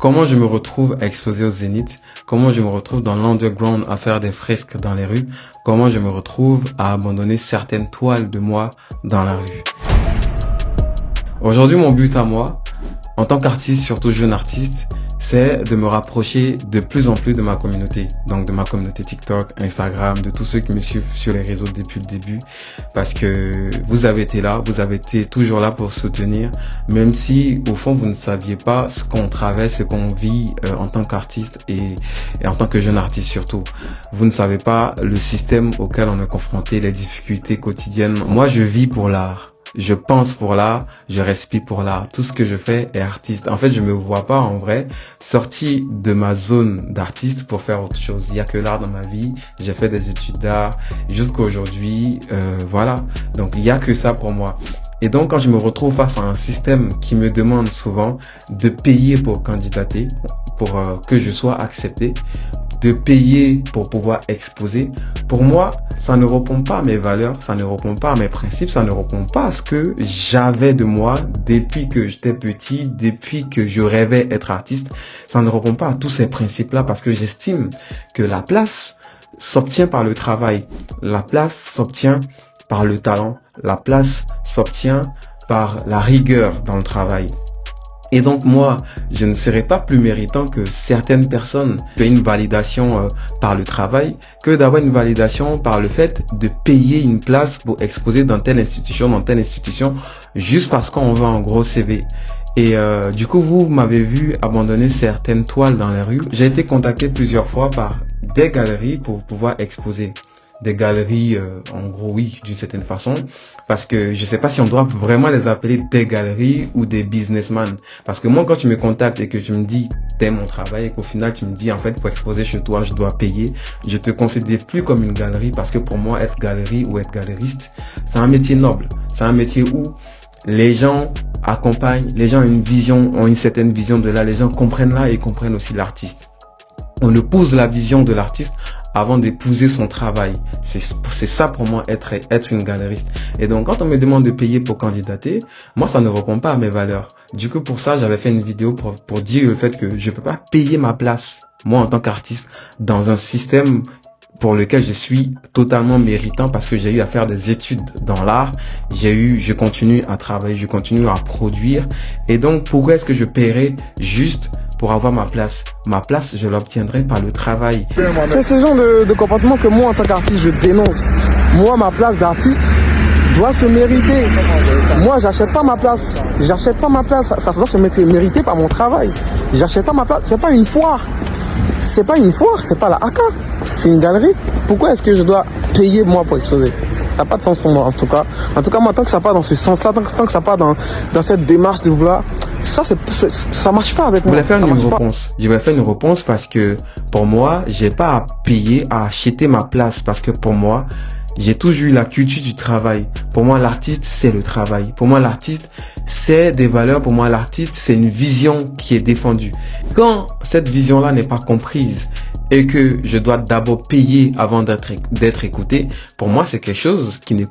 comment je me retrouve à exposer au Zénith, comment je me retrouve dans l'underground à faire des fresques dans les rues, comment je me retrouve à abandonner certaines toiles de moi dans la rue. Aujourd'hui, mon but à moi, en tant qu'artiste, surtout jeune artiste, c'est de me rapprocher de plus en plus de ma communauté. Donc de ma communauté TikTok, Instagram, de tous ceux qui me suivent sur les réseaux depuis le début. Parce que vous avez été là, vous avez été toujours là pour soutenir. Même si au fond vous ne saviez pas ce qu'on traverse, ce qu'on vit en tant qu'artiste et en tant que jeune artiste surtout. Vous ne savez pas le système auquel on est confronté, les difficultés quotidiennes. Moi je vis pour l'art. Je pense pour l'art, je respire pour l'art. Tout ce que je fais est artiste. En fait, je me vois pas en vrai sorti de ma zone d'artiste pour faire autre chose. Il y a que l'art dans ma vie. J'ai fait des études d'art jusqu'à aujourd'hui. Voilà. Donc, il y a que ça pour moi. Et donc, quand je me retrouve face à un système qui me demande souvent de payer pour candidater, pour que je sois accepté, de payer pour pouvoir exposer, pour moi, ça ne répond pas à mes valeurs, ça ne répond pas à mes principes, ça ne répond pas à ce que j'avais de moi depuis que j'étais petit, depuis que je rêvais être artiste. Ça ne répond pas à tous ces principes-là parce que j'estime que la place s'obtient par le travail, la place s'obtient par le talent, la place s'obtient par la rigueur dans le travail. Et donc moi, je ne serais pas plus méritant que certaines personnes qui ont une validation par le travail que d'avoir une validation par le fait de payer une place pour exposer dans telle institution, juste parce qu'on veut un gros CV. Et du coup, vous m'avez vu abandonner certaines toiles dans les rues. J'ai été contacté plusieurs fois par des galeries pour pouvoir exposer. Des galeries, en gros, oui, d'une certaine façon, parce que je sais pas si on doit vraiment les appeler des galeries ou des businessmen. Parce que moi, quand tu me contactes et que tu me dis t'aimes mon travail et qu'au final tu me dis en fait pour exposer chez toi je dois payer, je te considère plus comme une galerie parce que pour moi être galerie ou être galeriste, c'est un métier noble, c'est un métier où les gens accompagnent, les gens ont une certaine vision de là, les gens comprennent là et comprennent aussi l'artiste. On épouse la vision de l'artiste avant d'épouser son travail. C'est ça pour moi être une galeriste. Et donc quand on me demande de payer pour candidater, moi ça ne répond pas à mes valeurs. Du coup pour ça j'avais fait une vidéo pour dire le fait que je peux pas payer ma place, moi en tant qu'artiste, dans un système pour lequel je suis totalement méritant parce que j'ai eu à faire des études dans l'art, je continue à travailler, je continue à produire. Et donc pourquoi est-ce que je paierais juste pour avoir ma place? Ma place, je l'obtiendrai par le travail. C'est ce genre de comportement que moi, en tant qu'artiste, je dénonce. Moi, ma place d'artiste doit se mériter. Moi, j'achète pas ma place. J'achète pas ma place. Ça doit se mériter par mon travail. J'achète pas ma place. C'est pas une foire. C'est pas une foire. C'est pas la AK. C'est une galerie. Pourquoi est-ce que je dois payer moi pour exposer? Ça n'a pas de sens pour moi, en tout cas. En tout cas, moi, tant que ça part dans ce sens-là, tant que ça part dans cette démarche de vouloir, ça marche pas avec moi. Je vais faire une réponse parce que pour moi, j'ai pas à payer, à acheter ma place parce que pour moi, j'ai toujours eu la culture du travail. Pour moi, l'artiste, c'est le travail. Pour moi, l'artiste, c'est des valeurs. Pour moi, l'artiste, c'est une vision qui est défendue. Quand cette vision-là n'est pas comprise et que je dois d'abord payer avant d'être écouté, pour moi, c'est quelque chose qui ne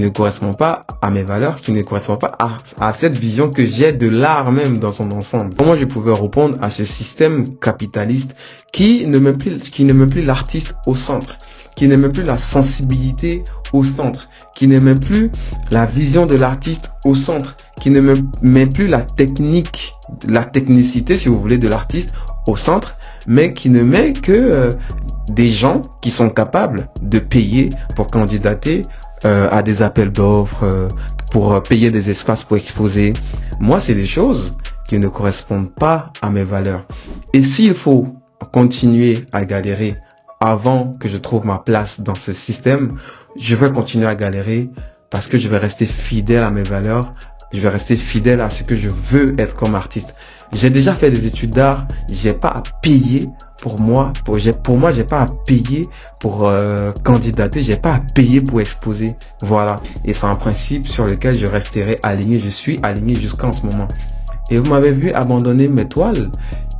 correspond pas à mes valeurs, qui ne correspond pas à cette vision que j'ai de l'art même dans son ensemble. Comment je pouvais répondre à ce système capitaliste qui ne met plus l'artiste au centre, qui ne met plus la sensibilité au centre, qui ne met plus la vision de l'artiste au centre, qui ne met plus la technicité, si vous voulez, de l'artiste au centre, mais qui ne met que des gens qui sont capables de payer pour candidater à des appels d'offres, pour payer des espaces pour exposer. Moi, c'est des choses qui ne correspondent pas à mes valeurs. Et s'il faut continuer à galérer avant que je trouve ma place dans ce système, je vais continuer à galérer parce que je vais rester fidèle à mes valeurs, je vais rester fidèle à ce que je veux être comme artiste. J'ai déjà fait des études d'art, j'ai pas à payer pour moi, j'ai pas à payer pour candidater, j'ai pas à payer pour exposer. Voilà. Et c'est un principe sur lequel je resterai aligné, je suis aligné jusqu'en ce moment. Et vous m'avez vu abandonner mes toiles,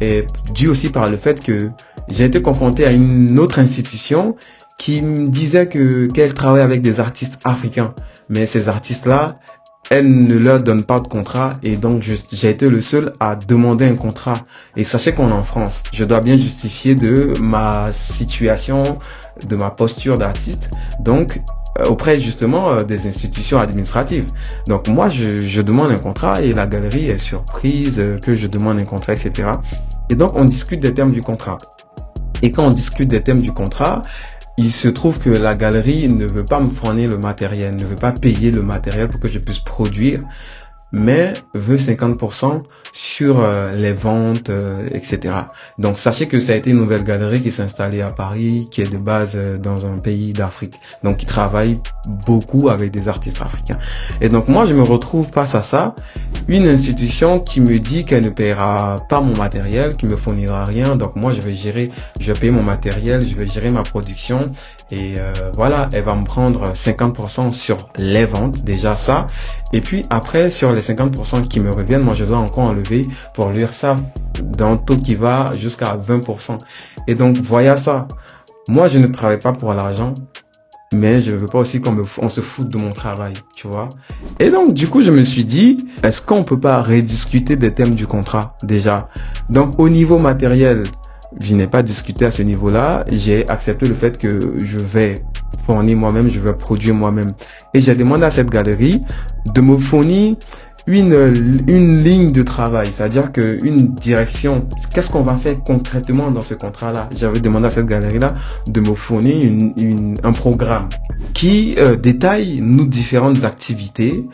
et dû aussi par le fait que j'ai été confronté à une autre institution qui me disait qu'elle travaille avec des artistes africains. Mais ces artistes-là, elle ne leur donne pas de contrat et donc j'ai été le seul à demander un contrat. Et sachez qu'on est en France, je dois bien justifier de ma situation, de ma posture d'artiste, donc auprès justement des institutions administratives. Donc moi je demande un contrat et la galerie est surprise que je demande un contrat, etc. Et donc on discute des termes du contrat. Et quand on discute des termes du contrat, il se trouve que la galerie ne veut pas me fournir le matériel, ne veut pas payer le matériel pour que je puisse produire, mais veut 50% sur les ventes, etc. Donc sachez que ça a été une nouvelle galerie qui s'est installée à Paris, qui est de base dans un pays d'Afrique, donc qui travaille beaucoup avec des artistes africains. Et donc moi je me retrouve face à ça, une institution qui me dit qu'elle ne paiera pas mon matériel, qui me fournira rien, donc moi je vais payer mon matériel, je vais gérer ma production, et voilà, elle va me prendre 50% sur les ventes, déjà ça, et puis après sur les 50% qui me reviennent, moi je dois encore enlever pour l'URSSAF d'un taux qui va jusqu'à 20%. Et donc voyez ça, moi je ne travaille pas pour l'argent, mais je veux pas aussi on se foute de mon travail, tu vois. Et donc du coup je me suis dit, est-ce qu'on peut pas rediscuter des thèmes du contrat déjà? Donc au niveau matériel, je n'ai pas discuté à ce niveau-là, j'ai accepté le fait que je vais fournir moi-même, je vais produire moi-même. Et j'ai demandé à cette galerie de me fournir une ligne de travail, c'est-à-dire une direction. Qu'est-ce qu'on va faire concrètement dans ce contrat-là? J'avais demandé à cette galerie-là de me fournir un programme qui détaille nos différentes activités.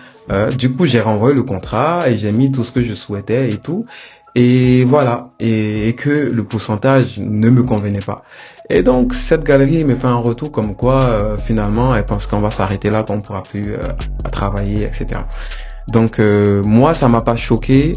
Du coup, j'ai renvoyé le contrat et j'ai mis tout ce que je souhaitais et tout. Et voilà, et que le pourcentage ne me convenait pas. Et donc cette galerie me fait un retour comme quoi finalement elle pense qu'on va s'arrêter là, qu'on ne pourra plus travailler, etc. Donc moi ça m'a pas choqué,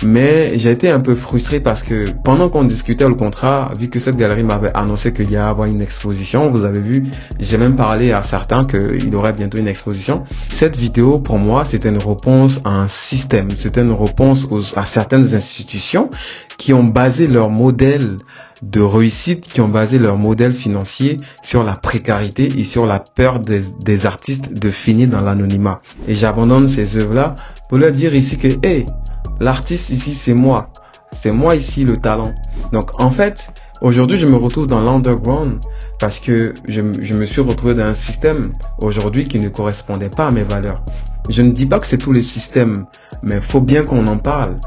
mais j'ai été un peu frustré parce que pendant qu'on discutait le contrat, vu que cette galerie m'avait annoncé qu'il y allait avoir une exposition, vous avez vu, j'ai même parlé à certains qu'il y aurait bientôt une exposition. Cette vidéo pour moi c'était une réponse à un système, c'était une réponse à certaines institutions qui ont basé leur modèle de réussite, qui ont basé leur modèle financier sur la précarité et sur la peur des artistes de finir dans l'anonymat. Et j'abandonne ces œuvres-là pour leur dire ici que, hey, l'artiste ici c'est moi ici le talent. Donc en fait, aujourd'hui je me retrouve dans l'underground parce que je me suis retrouvé dans un système aujourd'hui qui ne correspondait pas à mes valeurs. Je ne dis pas que c'est tout le système, mais il faut bien qu'on en parle.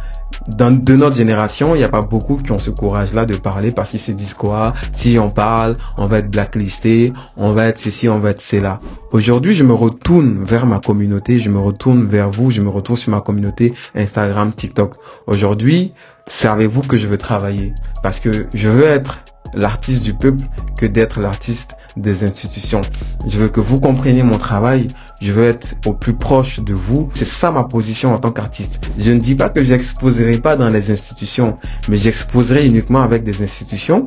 De notre génération, il n'y a pas beaucoup qui ont ce courage-là de parler parce qu'ils se disent quoi? Si on parle, on va être blacklisté, on va être ceci, on va être cela. Aujourd'hui, je me retourne vers ma communauté, je me retourne vers vous, je me retourne sur ma communauté Instagram, TikTok. Aujourd'hui, savez-vous que je veux travailler parce que je veux être l'artiste du peuple que d'être l'artiste des institutions. Je veux que vous compreniez mon travail, je veux être au plus proche de vous. C'est ça ma position en tant qu'artiste. Je ne dis pas que j'exposerai pas dans les institutions, mais j'exposerai uniquement avec des institutions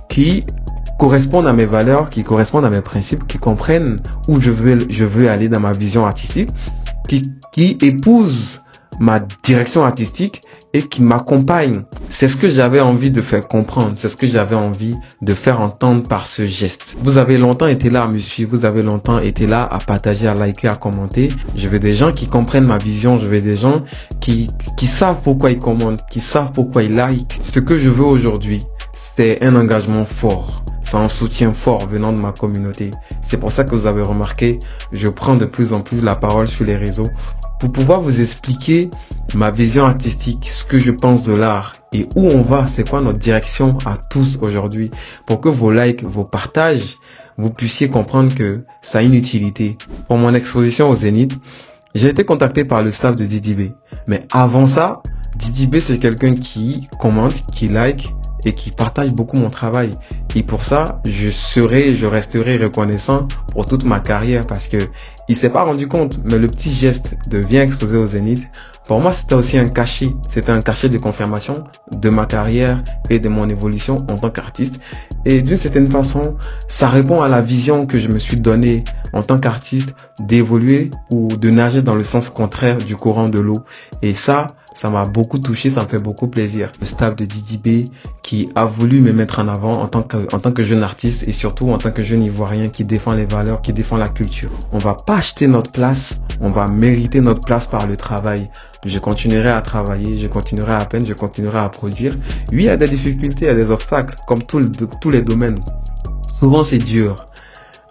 qui correspondent à mes valeurs, qui correspondent à mes principes, qui comprennent où je veux aller dans ma vision artistique, qui épousent ma direction artistique et qui m'accompagne. C'est ce que j'avais envie de faire comprendre, c'est ce que j'avais envie de faire entendre par ce geste. Vous avez longtemps été là à me suivre, vous avez longtemps été là à partager, à liker, à commenter. Je veux des gens qui comprennent ma vision, je veux des gens qui savent pourquoi ils commentent, qui savent pourquoi ils like. Ce que je veux aujourd'hui, c'est un engagement fort. C'est un soutien fort venant de ma communauté. C'est pour ça que vous avez remarqué, je prends de plus en plus la parole sur les réseaux pour pouvoir vous expliquer ma vision artistique, ce que je pense de l'art et où on va, c'est quoi notre direction à tous aujourd'hui, pour que vos likes, vos partages, vous puissiez comprendre que ça a une utilité. Pour mon exposition au Zénith, j'ai été contacté par le staff de Didi B. Mais avant ça, Didi B c'est quelqu'un qui commente, qui like et qui partage beaucoup mon travail. Et pour ça, je resterai reconnaissant pour toute ma carrière parce que il s'est pas rendu compte, mais le petit geste de viens exposer au Zénith, pour moi c'était aussi un cachet. C'était un cachet de confirmation de ma carrière et de mon évolution en tant qu'artiste. Et d'une certaine façon, ça répond à la vision que je me suis donnée en tant qu'artiste d'évoluer ou de nager dans le sens contraire du courant de l'eau. Et ça Ça m'a beaucoup touché, ça me fait beaucoup plaisir. Le staff de Didi B qui a voulu me mettre en avant en tant que jeune artiste et surtout en tant que jeune ivoirien qui défend les valeurs, qui défend la culture. On va pas acheter notre place, on va mériter notre place par le travail. Je continuerai à travailler, je continuerai à peine, je continuerai à produire. Oui, il y a des difficultés, il y a des obstacles, comme tous les domaines. Souvent, c'est dur.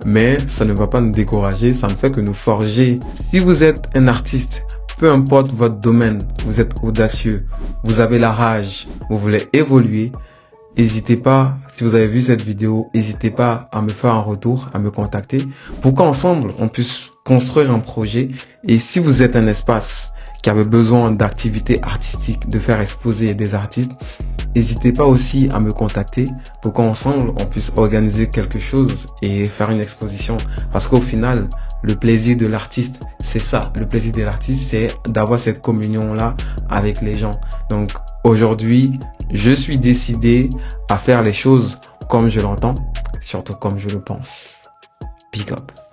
Mais ça ne va pas nous décourager, ça ne fait que nous forger. Si vous êtes un artiste, peu importe votre domaine, vous êtes audacieux, vous avez la rage, vous voulez évoluer, n'hésitez pas, si vous avez vu cette vidéo, n'hésitez pas à me faire un retour, à me contacter pour qu'ensemble, on puisse construire un projet. Et si vous êtes un espace qui avait besoin d'activités artistiques, de faire exposer des artistes, n'hésitez pas aussi à me contacter pour qu'ensemble, on puisse organiser quelque chose et faire une exposition. Parce qu'au final, le plaisir de l'artiste, c'est ça. Le plaisir de l'artiste, c'est d'avoir cette communion-là avec les gens. Donc aujourd'hui, je suis décidé à faire les choses comme je l'entends, surtout comme je le pense. Big up.